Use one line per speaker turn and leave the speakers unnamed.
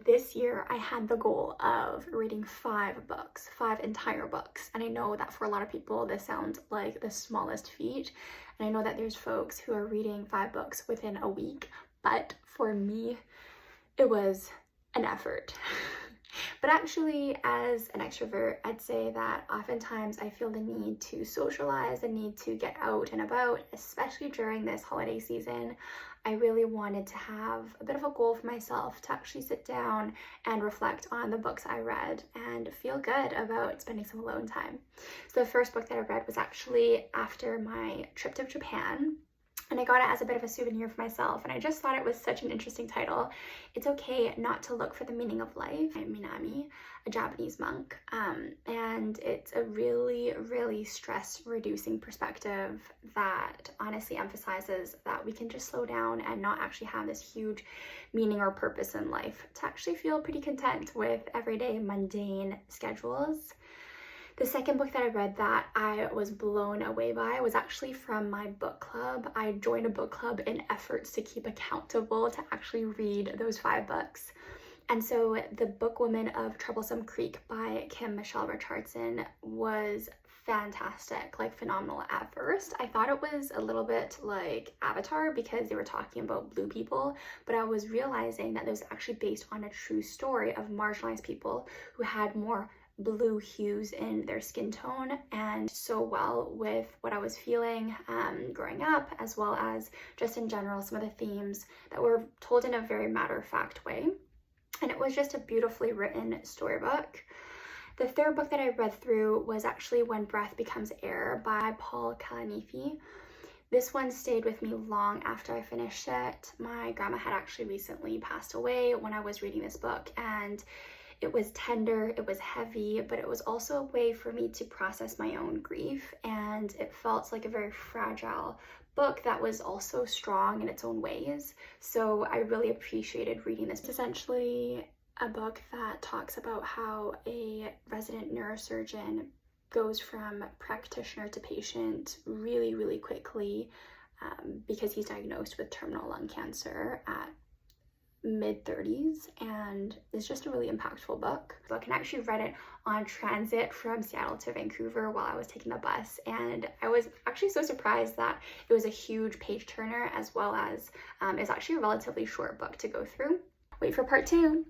this year I had the goal of reading 5 entire books. And I know that for a lot of people, this sounds like the smallest feat. And I know that there's folks who are reading 5 books within a week, but for me, it was an effort. But actually, as an extrovert, I'd say that oftentimes I feel the need to socialize, the need to get out and about, especially during this holiday season. I really wanted to have a bit of a goal for myself to actually sit down and reflect on the books I read and feel good about spending some alone time. So the first book that I read was actually after my trip to Japan. And I got it as a bit of a souvenir for myself, and I just thought it was such an interesting title. It's Okay Not to Look for the Meaning of Life by Minami, a Japanese monk, and it's a really, really stress-reducing perspective that honestly emphasizes that we can just slow down and not actually have this huge meaning or purpose in life to actually feel pretty content with everyday mundane schedules. The second book that I read that I was blown away by was actually from my book club. I joined a book club in efforts to keep accountable to actually read those 5 books. And so The Book Woman of Troublesome Creek by Kim Michelle Richardson was fantastic, like phenomenal at first. I thought it was a little bit like Avatar because they were talking about blue people, but I was realizing that it was actually based on a true story of marginalized people who had more blue hues in their skin tone, and so well with what I was feeling growing up, as well as just in general some of the themes that were told in a very matter-of-fact way. And it was just a beautifully written storybook. The third book that I read through was actually When Breath Becomes Air by Paul Kalanithi. This one stayed with me long after I finished it. My grandma had actually recently passed away when I was reading this book, and it was tender, it was heavy, but it was also a way for me to process my own grief, and it felt like a very fragile book that was also strong in its own ways. So I really appreciated reading this. It's essentially a book that talks about how a resident neurosurgeon goes from practitioner to patient really, really quickly because he's diagnosed with terminal lung cancer at mid-30s, and it's just a really impactful book. So I can actually read it on transit from Seattle to Vancouver while I was taking the bus, and I was actually so surprised that it was a huge page turner, as well as it's actually a relatively short book to go through. Wait for part 2.